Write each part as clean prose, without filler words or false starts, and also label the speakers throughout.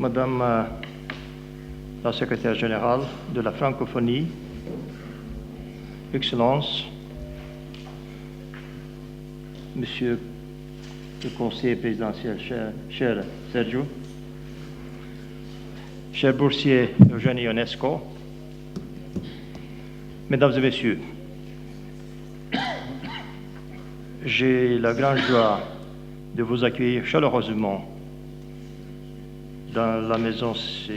Speaker 1: Madame la secrétaire générale de la francophonie, Excellences, Monsieur le conseiller présidentiel, cher Sergio, cher boursier Eugène Ionesco, Mesdames et Messieurs, j'ai la grande joie de vous accueillir chaleureusement dans la maison, si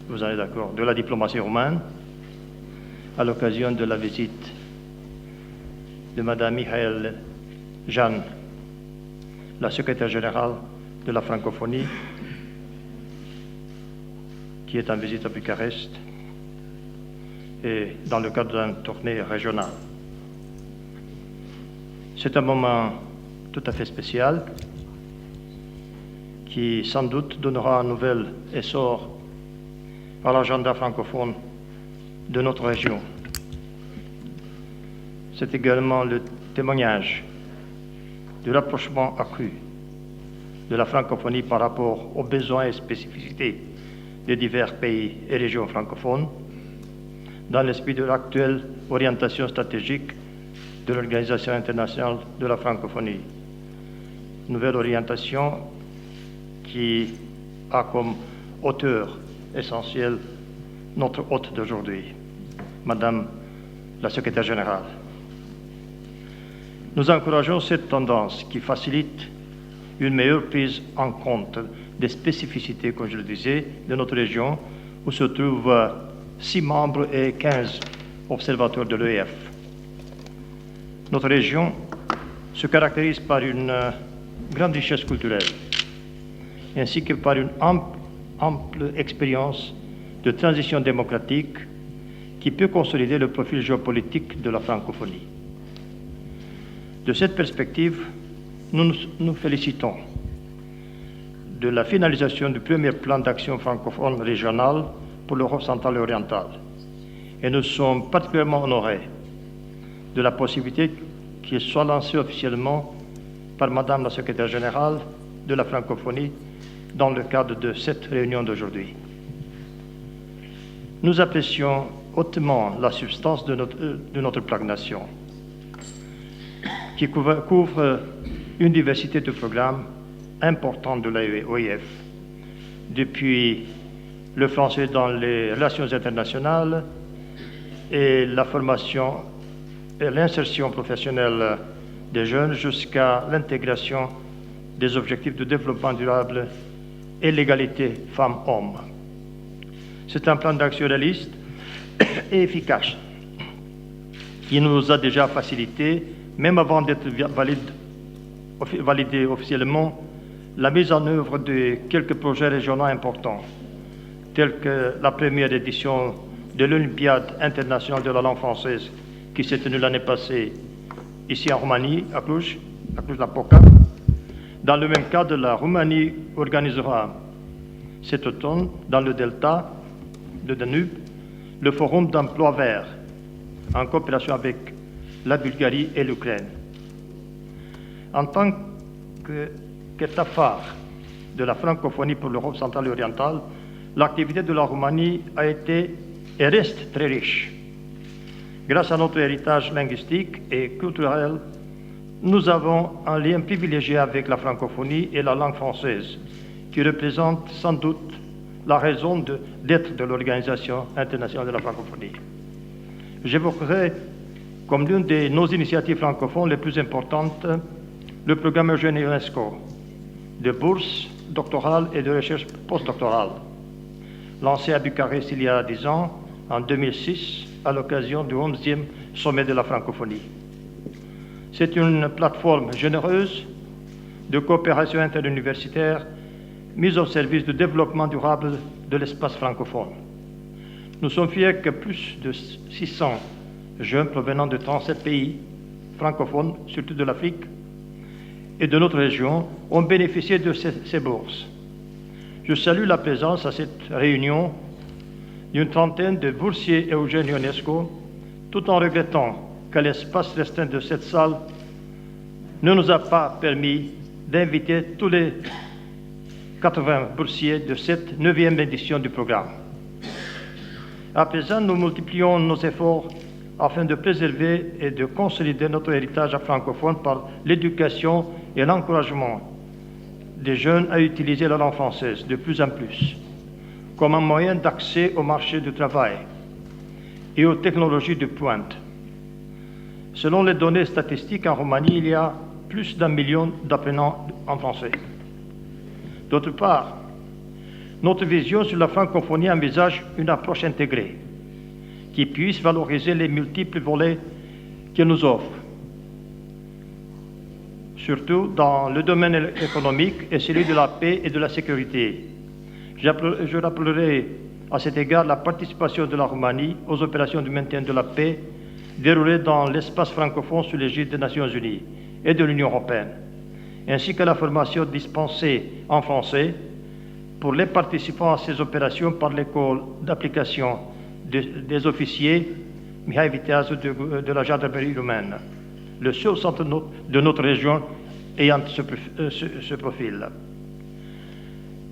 Speaker 1: vous en êtes d'accord, de la diplomatie roumaine, à l'occasion de la visite de Madame Mihail Jeanne, la secrétaire générale de la francophonie, qui est en visite à Bucarest et dans le cadre d'une tournée régionale. C'est un moment tout à fait spécial qui, sans doute, donnera un nouvel essor à l'agenda francophone de notre région. C'est également le témoignage du rapprochement accru de la francophonie par rapport aux besoins et spécificités des divers pays et régions francophones dans l'esprit de l'actuelle orientation stratégique de l'Organisation internationale de la francophonie. Nouvelle orientation qui a comme auteur essentiel notre hôte d'aujourd'hui, Madame la secrétaire générale. Nous encourageons cette tendance qui facilite une meilleure prise en compte des spécificités, comme je le disais, de notre région, où se trouvent 6 membres et 15 observateurs de l'EF. Notre région se caractérise par une grande richesse culturelle, ainsi que par une ample expérience de transition démocratique qui peut consolider le profil géopolitique de la francophonie. De cette perspective, nous nous félicitons de la finalisation du premier plan d'action francophone régional pour l'Europe centrale et orientale. Et nous sommes particulièrement honorés de la possibilité qu'il soit lancé officiellement par Madame la secrétaire générale de la francophonie dans le cadre de cette réunion d'aujourd'hui. Nous apprécions hautement la substance de notre plan d'action, qui couvre une diversité de programmes importants de l'OIF, depuis le français dans les relations internationales et la formation et l'insertion professionnelle des jeunes jusqu'à l'intégration des objectifs de développement durable et l'égalité femmes-hommes. C'est un plan d'action réaliste et efficace qui nous a déjà facilité, même avant d'être validé officiellement, la mise en œuvre de quelques projets régionaux importants, tels que la première édition de l'Olympiade internationale de la langue française qui s'est tenue l'année passée ici en Roumanie, à Cluj-Napoca. Dans le même cadre, la Roumanie organisera cet automne, dans le delta de Danube, le Forum d'emploi vert, en coopération avec la Bulgarie et l'Ukraine. En tant qu'État phare de la francophonie pour l'Europe centrale et orientale, l'activité de la Roumanie a été et reste très riche. Grâce à notre héritage linguistique et culturel, nous avons un lien privilégié avec la francophonie et la langue française, qui représente sans doute la raison d'être de l'Organisation internationale de la francophonie. J'évoquerai comme l'une de nos initiatives francophones les plus importantes le programme Eugène Ionesco de bourse doctorale et de recherche postdoctorale, lancé à Bucarest il y a 10 ans, en 2006, à l'occasion du 11e sommet de la francophonie. C'est une plateforme généreuse de coopération interuniversitaire mise au service du développement durable de l'espace francophone. Nous sommes fiers que plus de 600 jeunes provenant de 37 pays francophones, surtout de l'Afrique et de notre région, ont bénéficié de ces bourses. Je salue la présence à cette réunion d'une trentaine de boursiers Eugène Ionesco, tout en regrettant que l'espace restreint de cette salle ne nous a pas permis d'inviter tous les 80 boursiers de cette 9e édition du programme. À présent, nous multiplions nos efforts afin de préserver et de consolider notre héritage francophone par l'éducation et l'encouragement des jeunes à utiliser la langue française de plus en plus comme un moyen d'accès au marché du travail et aux technologies de pointe. Selon les données statistiques, en Roumanie, il y a plus d'1 million d'apprenants en français. D'autre part, notre vision sur la francophonie envisage une approche intégrée qui puisse valoriser les multiples volets qu'elle nous offre, surtout dans le domaine économique et celui de la paix et de la sécurité. Je rappellerai à cet égard la participation de la Roumanie aux opérations de maintien de la paix déroulées dans l'espace francophone sous l'égide des Nations Unies et de l'Union européenne, ainsi que la formation dispensée en français pour les participants à ces opérations par l'école d'application des officiers Mihai Viteazu de la gendarmerie roumaine, le seul centre de notre région ayant ce profil.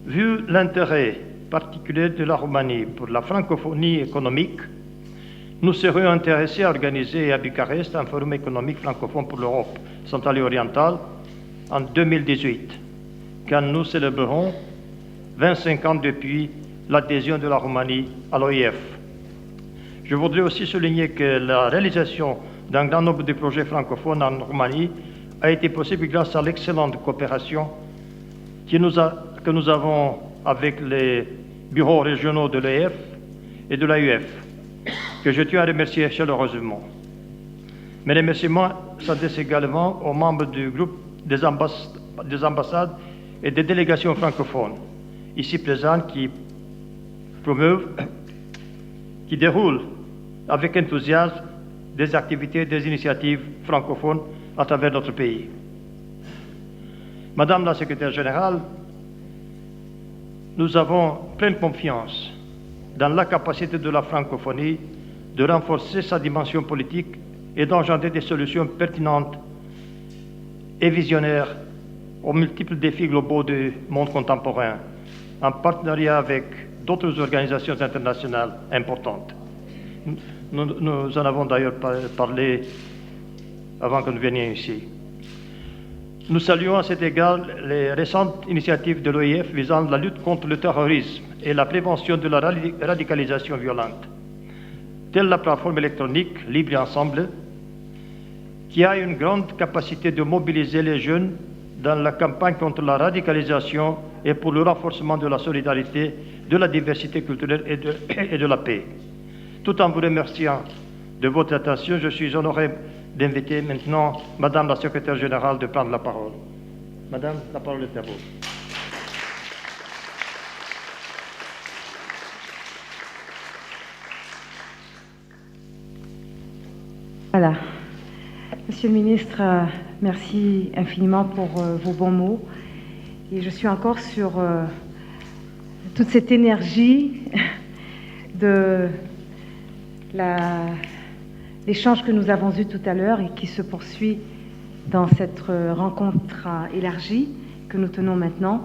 Speaker 1: Vu l'intérêt particulier de la Roumanie pour la francophonie économique, nous serions intéressés à organiser à Bucarest un forum économique francophone pour l'Europe centrale et orientale en 2018, quand nous célébrerons 25 ans depuis l'adhésion de la Roumanie à l'OIF. Je voudrais aussi souligner que la réalisation d'un grand nombre de projets francophones en Roumanie a été possible grâce à l'excellente coopération que nous avons avec les bureaux régionaux de l'EF et de l'AUF, que je tiens à remercier chaleureusement. Mes remerciements s'adressent également aux membres du groupe des ambassades et des délégations francophones, ici présents, qui promeuvent, qui déroulent avec enthousiasme des activités, des initiatives francophones à travers notre pays. Madame la secrétaire générale, nous avons pleine confiance dans la capacité de la francophonie de renforcer sa dimension politique et d'engendrer des solutions pertinentes et visionnaires aux multiples défis globaux du monde contemporain, en partenariat avec d'autres organisations internationales importantes. Nous en avons d'ailleurs parlé avant que nous venions ici. Nous saluons à cet égard les récentes initiatives de l'OIF visant la lutte contre le terrorisme et la prévention de la radicalisation violente, telle la plateforme électronique Libre Ensemble, qui a une grande capacité de mobiliser les jeunes dans la campagne contre la radicalisation et pour le renforcement de la solidarité, de la diversité culturelle et de la paix. Tout en vous remerciant de votre attention, je suis honoré d'inviter maintenant Madame la secrétaire générale de prendre la parole. Madame, la parole est à vous.
Speaker 2: Voilà. Monsieur le ministre, merci infiniment pour vos bons mots. Et je suis encore sur toute cette énergie de l'échange que nous avons eu tout à l'heure et qui se poursuit dans cette rencontre élargie que nous tenons maintenant.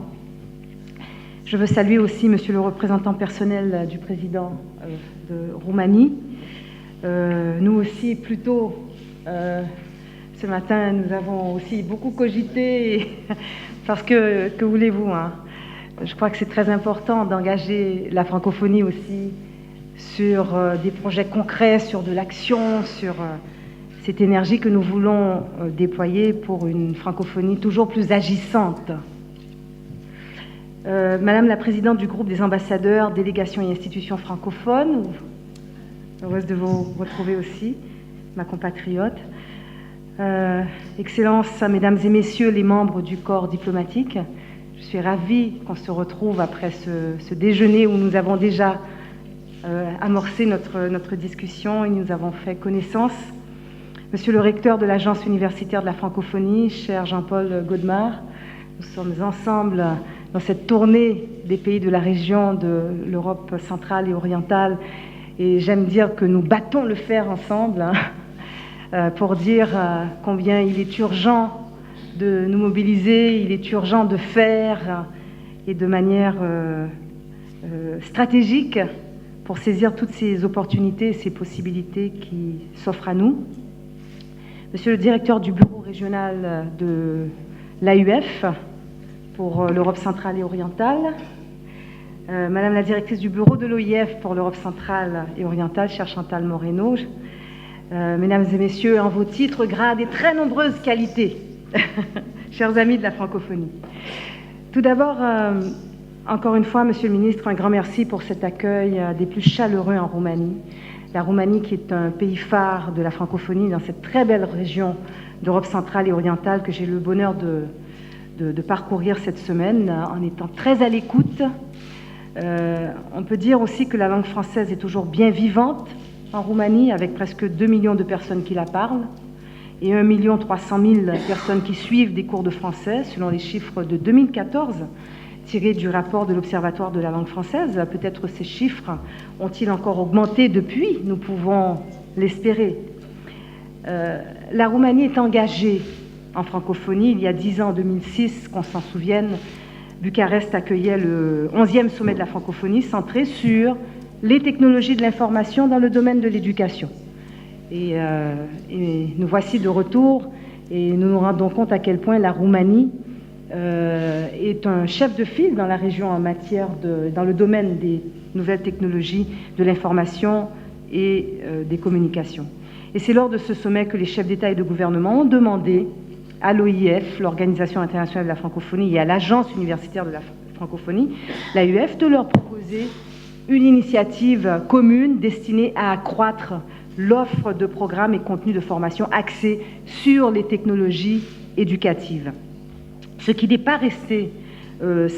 Speaker 2: Je veux saluer aussi Monsieur le représentant personnel du président de Roumanie. Nous aussi, plus tôt, ce matin, nous avons aussi beaucoup cogité parce que voulez-vous, hein, je crois que c'est très important d'engager la francophonie aussi sur des projets concrets, sur de l'action, sur cette énergie que nous voulons déployer pour une francophonie toujours plus agissante. Madame la présidente du groupe des ambassadeurs, délégations et institutions francophones, heureuse de vous retrouver aussi, ma compatriote. Excellences, mesdames et messieurs les membres du corps diplomatique, je suis ravie qu'on se retrouve après ce déjeuner où nous avons déjà amorcé notre discussion et nous avons fait connaissance. Monsieur le recteur de l'Agence universitaire de la francophonie, cher Jean-Paul Godemar, nous sommes ensemble dans cette tournée des pays de la région de l'Europe centrale et orientale et j'aime dire que nous battons le fer ensemble pour dire combien il est urgent de nous mobiliser, il est urgent de faire et de manière stratégique pour saisir toutes ces opportunités et ces possibilités qui s'offrent à nous. Monsieur le directeur du bureau régional de l'AUF pour l'Europe centrale et orientale, Madame la directrice du bureau de l'OIF pour l'Europe centrale et orientale, chère Chantal Moreno, Mesdames et Messieurs, en vos titres, grades et très nombreuses qualités, chers amis de la francophonie. Tout d'abord, encore une fois, Monsieur le Ministre, un grand merci pour cet accueil des plus chaleureux en Roumanie. La Roumanie qui est un pays phare de la francophonie dans cette très belle région d'Europe centrale et orientale que j'ai le bonheur de parcourir cette semaine en étant très à l'écoute. On peut dire aussi que la langue française est toujours bien vivante en Roumanie, avec presque 2 millions de personnes qui la parlent et 1 300 000 personnes qui suivent des cours de français, selon les chiffres de 2014, tirés du rapport de l'Observatoire de la langue française. Peut-être ces chiffres ont-ils encore augmenté depuis, nous pouvons l'espérer. La Roumanie est engagée en francophonie. Il y a 10 ans, en 2006, qu'on s'en souvienne, Bucarest accueillait le 11e sommet de la francophonie centré sur les technologies de l'information dans le domaine de l'éducation. Et nous voici de retour et nous nous rendons compte à quel point la Roumanie est un chef de file dans la région en matière dans le domaine des nouvelles technologies de l'information et des communications. Et c'est lors de ce sommet que les chefs d'État et de gouvernement ont demandé à l'OIF, l'Organisation internationale de la francophonie, et à l'Agence universitaire de la francophonie, l'AUF, de leur proposer une initiative commune destinée à accroître l'offre de programmes et contenus de formation axés sur les technologies éducatives. Ce qui n'est pas resté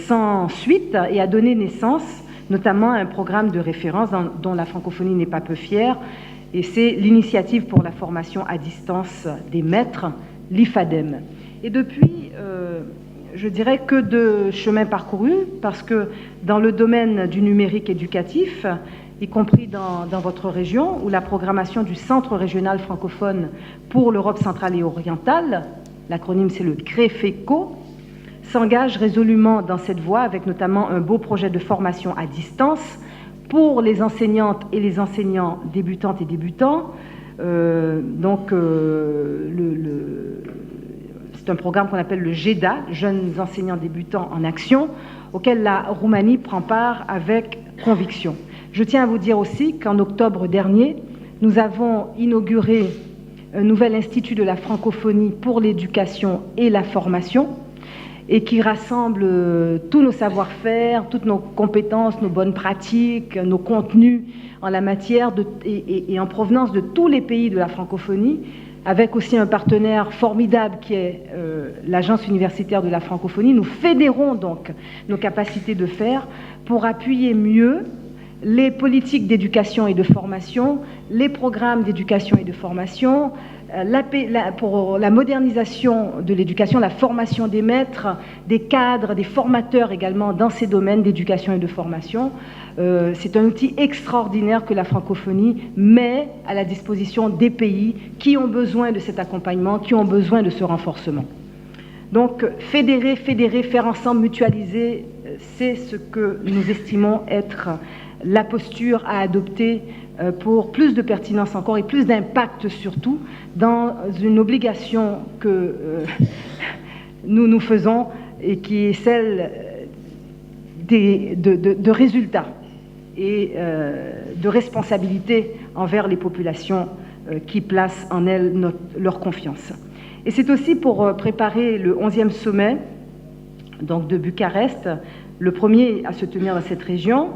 Speaker 2: sans suite et a donné naissance notamment à un programme de référence dont la francophonie n'est pas peu fière, et c'est l'initiative pour la formation à distance des maîtres, l'IFADEM. Et depuis, je dirais que de chemin parcouru, parce que dans le domaine du numérique éducatif, y compris dans votre région, où la programmation du Centre régional francophone pour l'Europe centrale et orientale, l'acronyme c'est le CREFECO, s'engage résolument dans cette voie, avec notamment un beau projet de formation à distance pour les enseignantes et les enseignants débutantes et débutants. C'est un programme qu'on appelle le GEDA, Jeunes enseignants débutants en action, auquel la Roumanie prend part avec conviction. Je tiens à vous dire aussi qu'en octobre dernier, nous avons inauguré un nouvel institut de la francophonie pour l'éducation et la formation, et qui rassemble tous nos savoir-faire, toutes nos compétences, nos bonnes pratiques, nos contenus en la matière et en provenance de tous les pays de la francophonie, avec aussi un partenaire formidable qui est l'Agence universitaire de la francophonie. Nous fédérons donc nos capacités de faire pour appuyer mieux les politiques d'éducation et de formation, les programmes d'éducation et de formation, pour la modernisation de l'éducation, la formation des maîtres, des cadres, des formateurs également dans ces domaines d'éducation et de formation. C'est un outil extraordinaire que la francophonie met à la disposition des pays qui ont besoin de cet accompagnement, qui ont besoin de ce renforcement. Donc, fédérer, faire ensemble, mutualiser, c'est ce que nous estimons être la posture à adopter pour plus de pertinence encore et plus d'impact surtout dans une obligation que nous faisons et qui est celle de résultats et de responsabilité envers les populations qui placent en elles leur confiance. Et c'est aussi pour préparer le 11e sommet donc de Bucarest, le premier à se tenir dans cette région,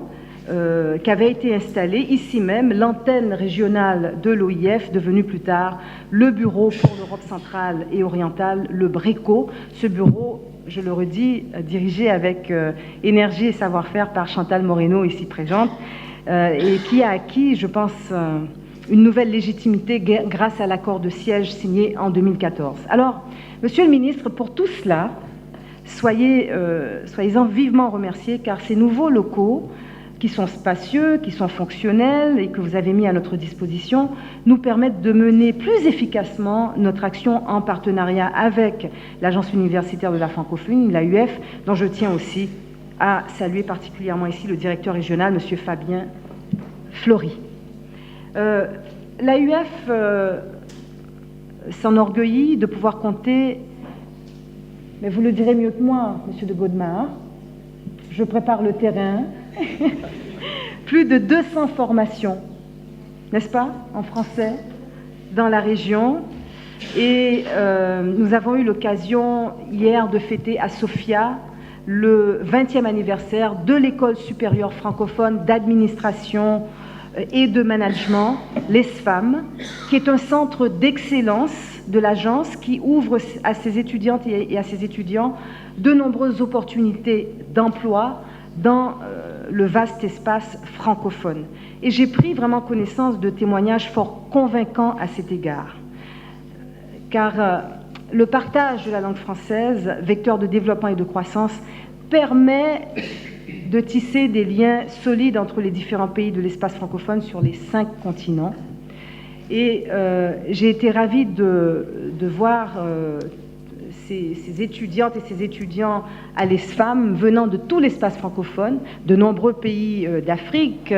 Speaker 2: qu'avait été installée ici même l'antenne régionale de l'OIF, devenue plus tard le bureau pour l'Europe centrale et orientale, le BRECO. Ce bureau, je le redis, dirigé avec énergie et savoir-faire par Chantal Moreno, ici présente, et qui a acquis, je pense, une nouvelle légitimité grâce à l'accord de siège signé en 2014. Alors, Monsieur le Ministre, pour tout cela, soyez-en vivement remerciés, car ces nouveaux locaux, qui sont spacieux, qui sont fonctionnels et que vous avez mis à notre disposition, nous permettent de mener plus efficacement notre action en partenariat avec l'Agence universitaire de la francophonie, l'AUF, dont je tiens aussi à saluer particulièrement ici le directeur régional, M. Fabien Flory. L'AUF s'enorgueillit de pouvoir compter, mais vous le direz mieux que moi, M. de Godemar, je prépare le terrain, plus de 200 formations, n'est-ce pas, en français, dans la région. Et nous avons eu l'occasion hier de fêter à Sofia le 20e anniversaire de l'École supérieure francophone d'administration et de management, l'ESFAM, qui est un centre d'excellence de l'agence qui ouvre à ses étudiantes et à ses étudiants de nombreuses opportunités d'emploi dans le vaste espace francophone. Et j'ai pris vraiment connaissance de témoignages fort convaincants à cet égard. Car le partage de la langue française, vecteur de développement et de croissance, permet de tisser des liens solides entre les différents pays de l'espace francophone sur les 5 continents. Et j'ai été ravie de voir ces étudiantes et ces étudiants à l'ESFAM venant de tout l'espace francophone, de nombreux pays d'Afrique,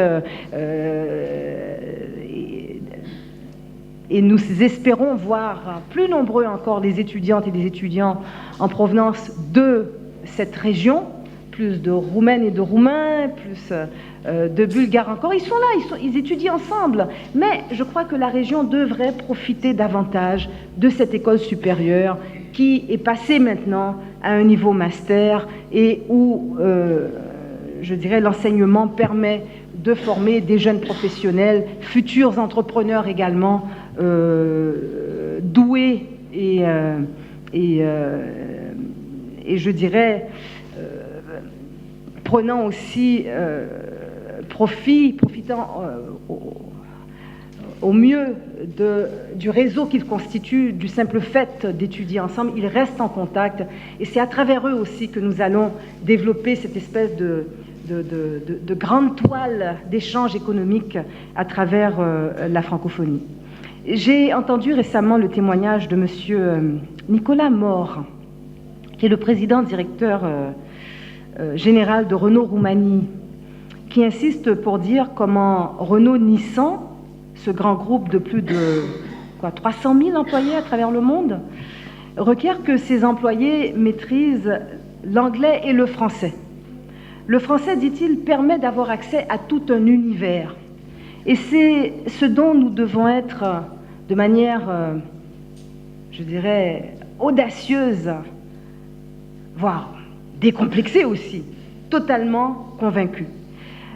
Speaker 2: et nous espérons voir plus nombreux encore les étudiantes et les étudiants en provenance de cette région, plus de Roumaines et de Roumains, plus de Bulgares encore. Ils sont là, ils étudient ensemble. Mais je crois que la région devrait profiter davantage de cette école supérieure qui est passée maintenant à un niveau master et où, je dirais, l'enseignement permet de former des jeunes professionnels, futurs entrepreneurs également, doués et je dirais prenant aussi profitant au mieux du réseau qu'ils constituent, du simple fait d'étudier ensemble. Ils restent en contact et c'est à travers eux aussi que nous allons développer cette espèce de grande toile d'échange économique à travers la francophonie. J'ai entendu récemment le témoignage de M. Nicolas Mor, qui est le président directeur général de Renault Roumanie, qui insiste pour dire comment Renault-Nissan, ce grand groupe de plus de 300 000 employés à travers le monde, requiert que ses employés maîtrisent l'anglais et le français. Le français, dit-il, permet d'avoir accès à tout un univers. Et c'est ce dont nous devons être, de manière, je dirais, audacieuse, voire décomplexée aussi, totalement convaincue.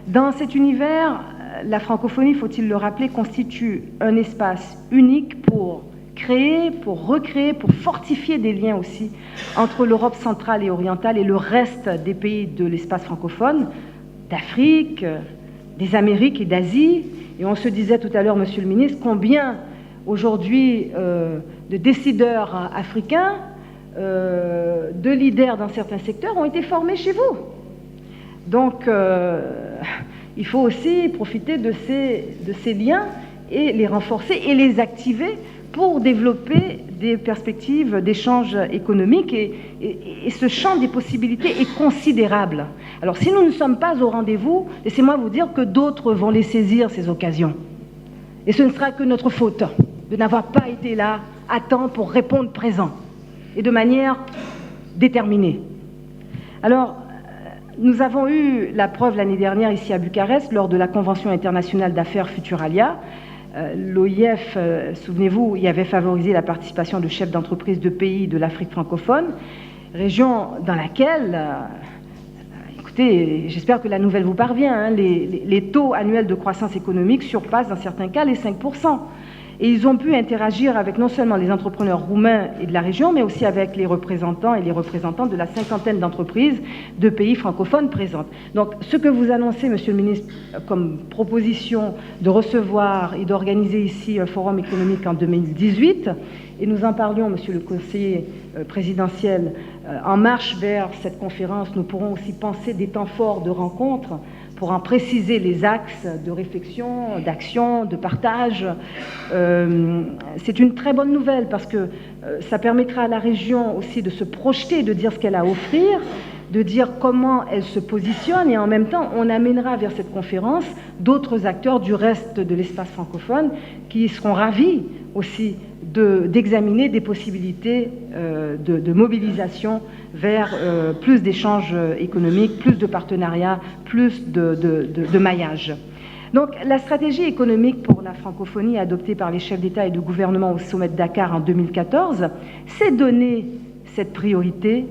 Speaker 2: Dans cet univers, la francophonie, faut-il le rappeler, constitue un espace unique pour créer, pour recréer, pour fortifier des liens aussi entre l'Europe centrale et orientale et le reste des pays de l'espace francophone, d'Afrique, des Amériques et d'Asie. Et on se disait tout à l'heure, Monsieur le ministre, combien aujourd'hui de décideurs africains, de leaders dans certains secteurs ont été formés chez vous. Donc, il faut aussi profiter de ces liens et les renforcer et les activer pour développer des perspectives d'échange économique et ce champ des possibilités est considérable. Alors si nous ne sommes pas au rendez-vous, laissez-moi vous dire que d'autres vont les saisir, ces occasions. Et ce ne sera que notre faute de n'avoir pas été là à temps pour répondre présent et de manière déterminée. Alors, nous avons eu la preuve l'année dernière ici à Bucarest lors de la Convention internationale d'affaires Futuralia. L'OIF, souvenez-vous, y avait favorisé la participation de chefs d'entreprise de pays de l'Afrique francophone, région dans laquelle, écoutez, j'espère que la nouvelle vous parvient, hein, les taux annuels de croissance économique surpassent dans certains cas les 5%. Et ils ont pu interagir avec non seulement les entrepreneurs roumains et de la région, mais aussi avec les représentants et les représentantes de la 50aine d'entreprises de pays francophones présentes. Donc, ce que vous annoncez, Monsieur le ministre, comme proposition de recevoir et d'organiser ici un forum économique en 2018, et nous en parlions, Monsieur le conseiller présidentiel, en marche vers cette conférence, nous pourrons aussi penser des temps forts de rencontres pour en préciser les axes de réflexion, d'action, de partage. C'est une très bonne nouvelle parce que ça permettra à la région aussi de se projeter, de dire ce qu'elle a à offrir, de dire comment elle se positionne, et en même temps, on amènera vers cette conférence d'autres acteurs du reste de l'espace francophone qui seront ravis aussi d'examiner des possibilités de mobilisation vers plus d'échanges économiques, plus de partenariats, plus de maillage. Donc, la stratégie économique pour la francophonie adoptée par les chefs d'État et de gouvernement au sommet de Dakar en 2014 s'est donné cette priorité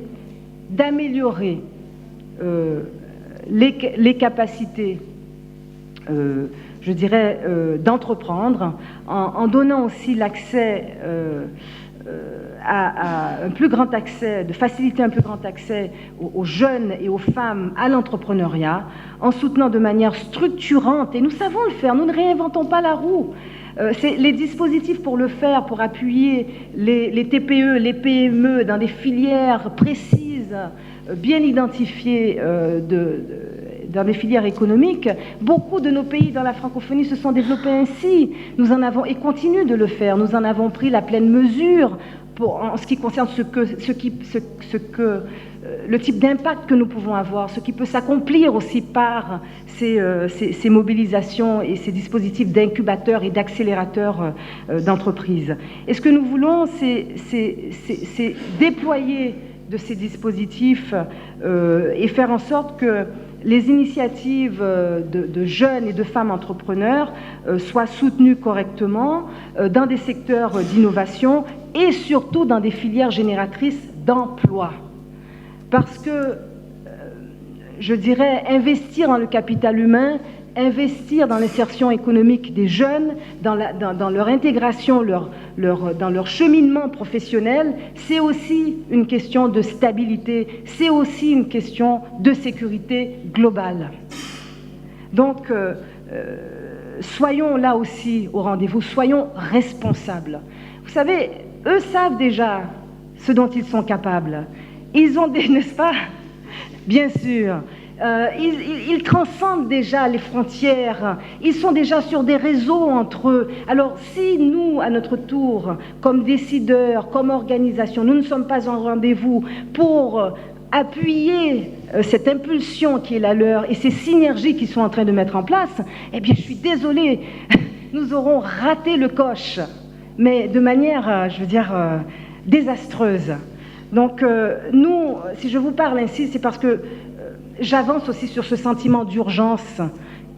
Speaker 2: d'améliorer les capacités, je dirais, d'entreprendre, en donnant aussi l'accès à un plus grand accès, de faciliter un plus grand accès aux jeunes et aux femmes à l'entrepreneuriat, en soutenant de manière structurante, et nous savons le faire, nous ne réinventons pas la roue. C'est les dispositifs pour le faire, pour appuyer les TPE, les PME dans des filières précises, bien identifiées dans des filières économiques. Beaucoup de nos pays dans la francophonie se sont développés ainsi. Nous en avons, et continuent de le faire, nous en avons pris la pleine mesure en ce qui concerne le type d'impact que nous pouvons avoir, ce qui peut s'accomplir aussi par ces mobilisations et ces dispositifs d'incubateurs et d'accélérateurs d'entreprises. Et ce que nous voulons, c'est déployer de ces dispositifs et faire en sorte que les initiatives de jeunes et de femmes entrepreneurs soient soutenues correctement dans des secteurs d'innovation et surtout dans des filières génératrices d'emplois. Parce que, je dirais, investir dans le capital humain, investir dans l'insertion économique des jeunes, dans leur intégration, dans leur cheminement professionnel, c'est aussi une question de stabilité, c'est aussi une question de sécurité globale. Donc, soyons là aussi au rendez-vous, soyons responsables. Vous savez, eux savent déjà ce dont ils sont capables. Ils ont des, n'est-ce pas? Bien sûr. Ils transcendent déjà les frontières, ils sont déjà sur des réseaux entre eux. Alors si nous, à notre tour, comme décideurs, comme organisation, nous ne sommes pas en rendez-vous pour appuyer cette impulsion qui est la leur et ces synergies qu'ils sont en train de mettre en place, eh bien je suis désolée, nous aurons raté le coche, mais de manière, je veux dire, désastreuse. Donc nous, si je vous parle ainsi, c'est parce que j'avance aussi sur ce sentiment d'urgence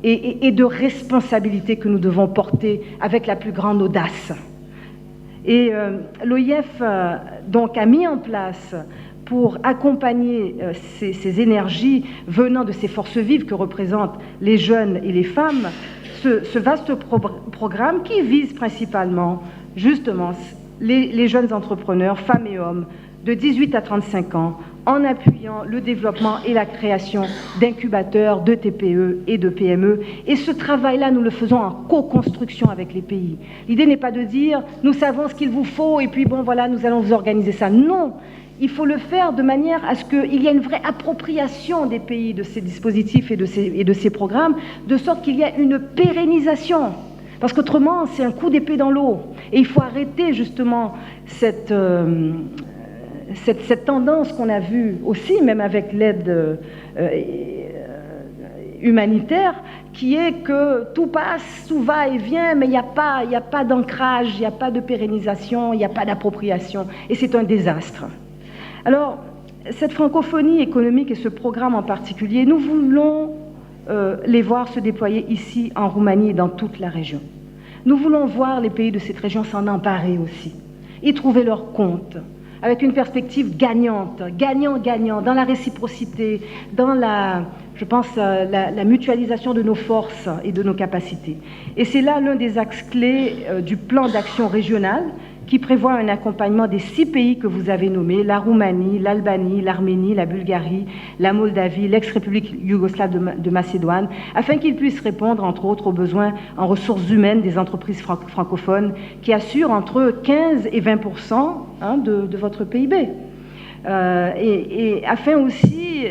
Speaker 2: et de responsabilité que nous devons porter avec la plus grande audace. Et l'OIF donc a mis en place, pour accompagner ces énergies venant de ces forces vives que représentent les jeunes et les femmes, ce vaste programme qui vise principalement justement les jeunes entrepreneurs, femmes et hommes, de 18 à 35 ans, en appuyant le développement et la création d'incubateurs, de TPE et de PME. Et ce travail-là, nous le faisons en co-construction avec les pays. L'idée n'est pas de dire « nous savons ce qu'il vous faut et puis bon voilà, nous allons vous organiser ça ». Non, il faut le faire de manière à ce qu'il y ait une vraie appropriation des pays de ces dispositifs et de ces programmes, de sorte qu'il y ait une pérennisation. Parce qu'autrement, c'est un coup d'épée dans l'eau. Et il faut arrêter justement cette tendance qu'on a vue aussi, même avec l'aide humanitaire, qui est que tout passe, tout va et vient, mais il n'y a pas d'ancrage, il n'y a pas de pérennisation, il n'y a pas d'appropriation, et c'est un désastre. Alors, cette francophonie économique et ce programme en particulier, nous voulons les voir se déployer ici, en Roumanie et dans toute la région. Nous voulons voir les pays de cette région s'en emparer aussi, y trouver leur compte, avec une perspective gagnante, gagnant-gagnant, dans la réciprocité, dans la mutualisation de nos forces et de nos capacités. Et c'est là l'un des axes clés du plan d'action régional qui prévoit un accompagnement des 6 pays que vous avez nommés, la Roumanie, l'Albanie, l'Arménie, la Bulgarie, la Moldavie, l'ex-République yougoslave de Macédoine, afin qu'ils puissent répondre, entre autres, aux besoins en ressources humaines des entreprises francophones qui assurent entre 15 et 20% de votre PIB. Et afin aussi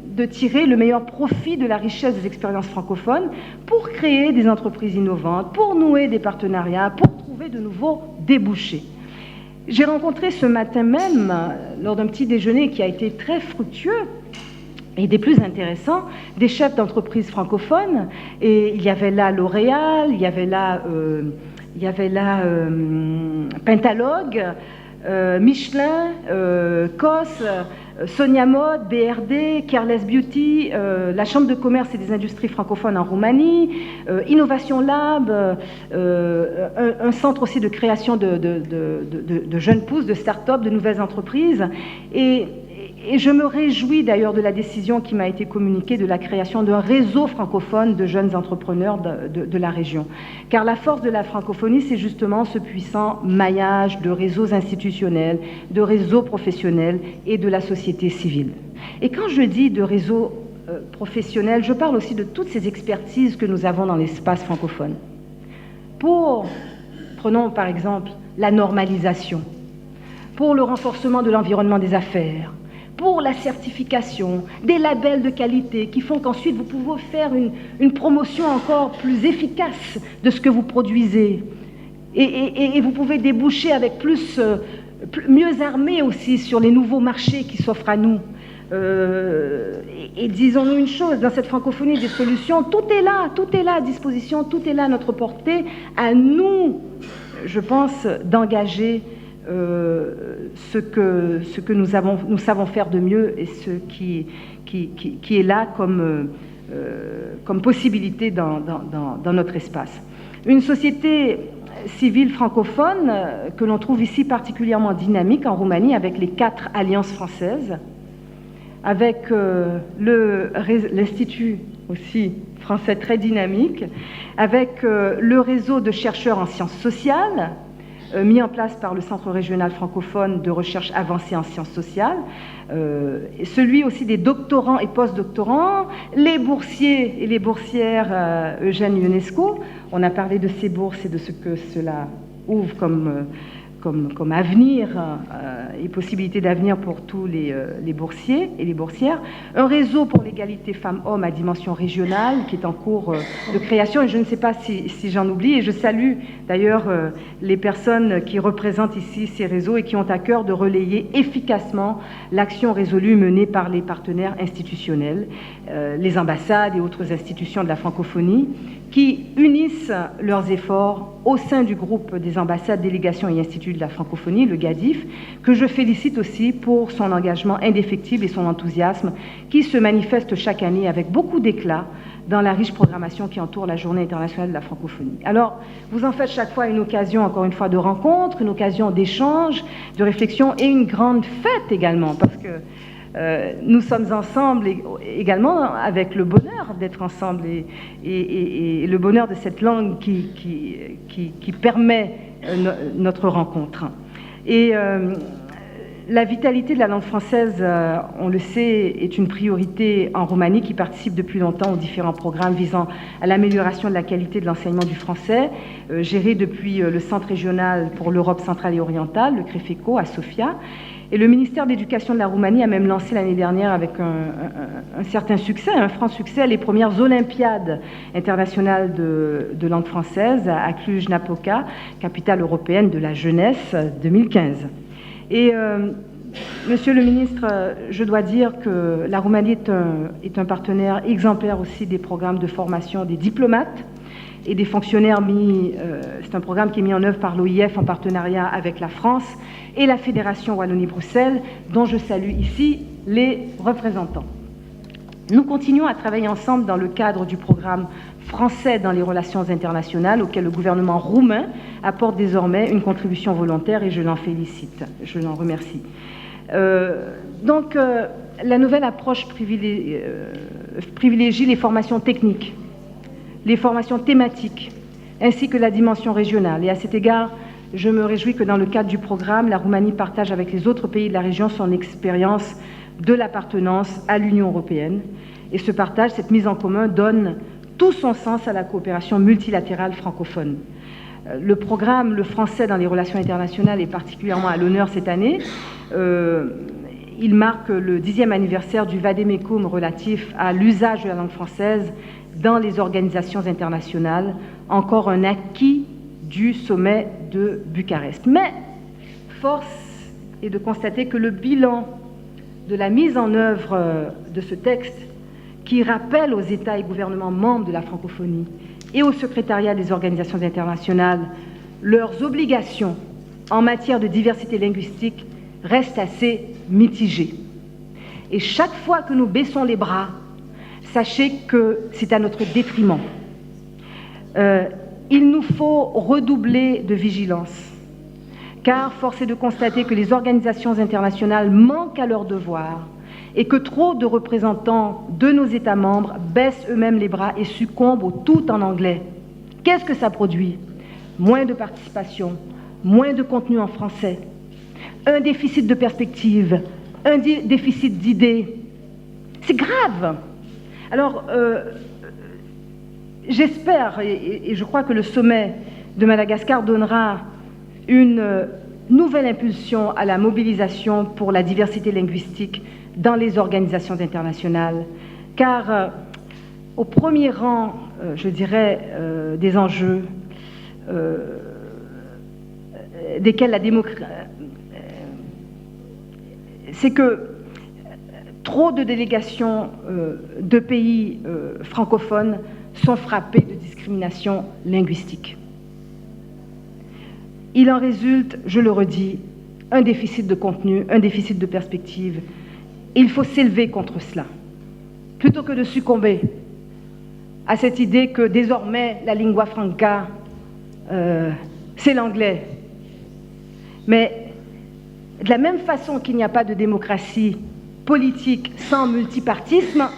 Speaker 2: de tirer le meilleur profit de la richesse des expériences francophones pour créer des entreprises innovantes, pour nouer des partenariats, pour trouver de nouveaux débouchés. J'ai rencontré ce matin même, lors d'un petit déjeuner qui a été très fructueux, et des plus intéressants, des chefs d'entreprise francophones. Et il y avait là L'Oréal, il y avait là Pentalogue, Michelin, COS, Sonia Mode, BRD, Careless Beauty, la Chambre de commerce et des industries francophones en Roumanie, Innovation Lab, un centre aussi de création de jeunes pousses, de start-up, de nouvelles entreprises. Et je me réjouis d'ailleurs de la décision qui m'a été communiquée de la création d'un réseau francophone de jeunes entrepreneurs de la région. Car la force de la francophonie, c'est justement ce puissant maillage de réseaux institutionnels, de réseaux professionnels et de la société civile. Et quand je dis de réseaux professionnels, je parle aussi de toutes ces expertises que nous avons dans l'espace francophone. Prenons par exemple la normalisation, pour le renforcement de l'environnement des affaires, pour la certification, des labels de qualité qui font qu'ensuite vous pouvez faire une promotion encore plus efficace de ce que vous produisez. Et vous pouvez déboucher avec mieux armé aussi sur les nouveaux marchés qui s'offrent à nous. Et disons-nous une chose, dans cette francophonie des solutions, tout est là à disposition, tout est là à notre portée. À nous, je pense, d'engager ce que nous savons faire de mieux et ce qui est là comme possibilité dans notre espace. Une société civile francophone que l'on trouve ici particulièrement dynamique en Roumanie avec les 4 alliances françaises, avec l'Institut aussi français très dynamique, avec le réseau de chercheurs en sciences sociales, mis en place par le Centre régional francophone de recherche avancée en sciences sociales, celui aussi des doctorants et post-doctorants, les boursiers et les boursières Eugène Ionesco. On a parlé de ces bourses et de ce que cela ouvre comme avenir et possibilité d'avenir pour tous les boursiers et les boursières. Un réseau pour l'égalité femmes-hommes à dimension régionale qui est en cours de création, et je ne sais pas si j'en oublie, et je salue d'ailleurs les personnes qui représentent ici ces réseaux et qui ont à cœur de relayer efficacement l'action résolue menée par les partenaires institutionnels, les ambassades et autres institutions de la francophonie, qui unissent leurs efforts au sein du groupe des ambassades, délégations et instituts de la francophonie, le GADIF, que je félicite aussi pour son engagement indéfectible et son enthousiasme qui se manifeste chaque année avec beaucoup d'éclat dans la riche programmation qui entoure la Journée internationale de la francophonie. Alors, vous en faites chaque fois une occasion, encore une fois, de rencontre, une occasion d'échange, de réflexion et une grande fête également, parce que nous sommes ensemble également avec le bonheur d'être ensemble et le bonheur de cette langue qui permet notre rencontre. Et la vitalité de la langue française, on le sait, est une priorité en Roumanie qui participe depuis longtemps aux différents programmes visant à l'amélioration de la qualité de l'enseignement du français, géré depuis le Centre régional pour l'Europe centrale et orientale, le CREFECO, à Sofia. Et le ministère de l'Éducation de la Roumanie a même lancé l'année dernière avec un certain succès, un franc succès, les premières Olympiades internationales de langue française à Cluj-Napoca, capitale européenne de la jeunesse 2015. Et Monsieur le ministre, je dois dire que la Roumanie est un partenaire exemplaire aussi des programmes de formation des diplomates et des fonctionnaires c'est un programme qui est mis en œuvre par l'OIF en partenariat avec la France et la Fédération Wallonie-Bruxelles, dont je salue ici les représentants. Nous continuons à travailler ensemble dans le cadre du programme français dans les relations internationales auquel le gouvernement roumain apporte désormais une contribution volontaire et je l'en félicite, je l'en remercie. Donc, la nouvelle approche privilégie les formations techniques, les formations thématiques, ainsi que la dimension régionale. Et à cet égard, je me réjouis que dans le cadre du programme, la Roumanie partage avec les autres pays de la région son expérience de l'appartenance à l'Union européenne. Et ce partage, cette mise en commun, donne tout son sens à la coopération multilatérale francophone. Le programme Le français dans les relations internationales est particulièrement à l'honneur cette année. Il marque le 10e anniversaire du Vademecum relatif à l'usage de la langue française dans les organisations internationales, encore un acquis du sommet de Bucarest. Mais force est de constater que le bilan de la mise en œuvre de ce texte qui rappelle aux États et gouvernements membres de la francophonie et au secrétariat des organisations internationales leurs obligations en matière de diversité linguistique reste assez mitigée. Et chaque fois que nous baissons les bras, sachez que c'est à notre détriment. Il nous faut redoubler de vigilance, car force est de constater que les organisations internationales manquent à leur devoir et que trop de représentants de nos États membres baissent eux-mêmes les bras et succombent au tout en anglais. Qu'est-ce que ça produit? Moins de participation, moins de contenu en français, un déficit de perspective, un déficit d'idées. C'est grave. Alors, j'espère, et je crois que le sommet de Madagascar donnera une nouvelle impulsion à la mobilisation pour la diversité linguistique dans les organisations internationales, car au premier rang, je dirais, des enjeux desquels la démocratie... c'est que trop de délégations de pays francophones sont frappées de discrimination linguistique. Il en résulte, je le redis, un déficit de contenu, un déficit de perspective. Il faut s'élever contre cela, plutôt que de succomber à cette idée que désormais la lingua franca, c'est l'anglais. Mais de la même façon qu'il n'y a pas de démocratie politique sans multipartisme,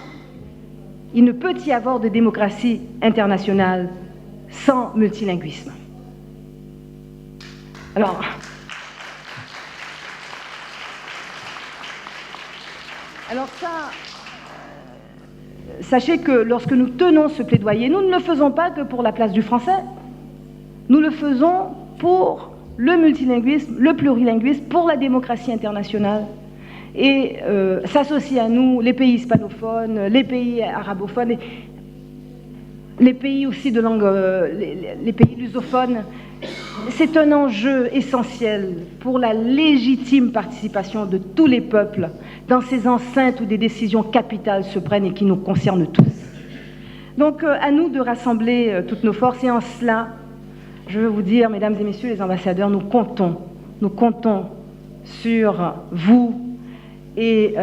Speaker 2: il ne peut y avoir de démocratie internationale sans multilinguisme. Alors, ça, sachez que lorsque nous tenons ce plaidoyer, nous ne le faisons pas que pour la place du français, nous le faisons pour le multilinguisme, le plurilinguisme, pour la démocratie internationale. Et s'associent à nous les pays hispanophones, les pays arabophones, les pays aussi de langue, les pays lusophones. C'est un enjeu essentiel pour la légitime participation de tous les peuples dans ces enceintes où des décisions capitales se prennent et qui nous concernent tous. Donc à nous de rassembler toutes nos forces, et en cela, je veux vous dire, mesdames et messieurs les ambassadeurs, nous comptons sur vous et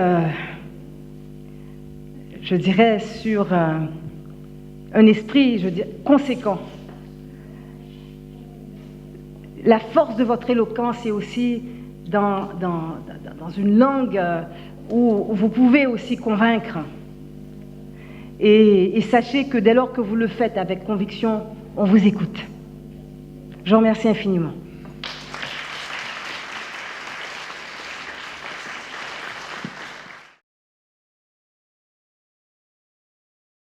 Speaker 2: je dirais sur un esprit, conséquent. La force de votre éloquence est aussi dans une langue où vous pouvez aussi convaincre. Et sachez que dès lors que vous le faites avec conviction, on vous écoute. Je vous remercie infiniment.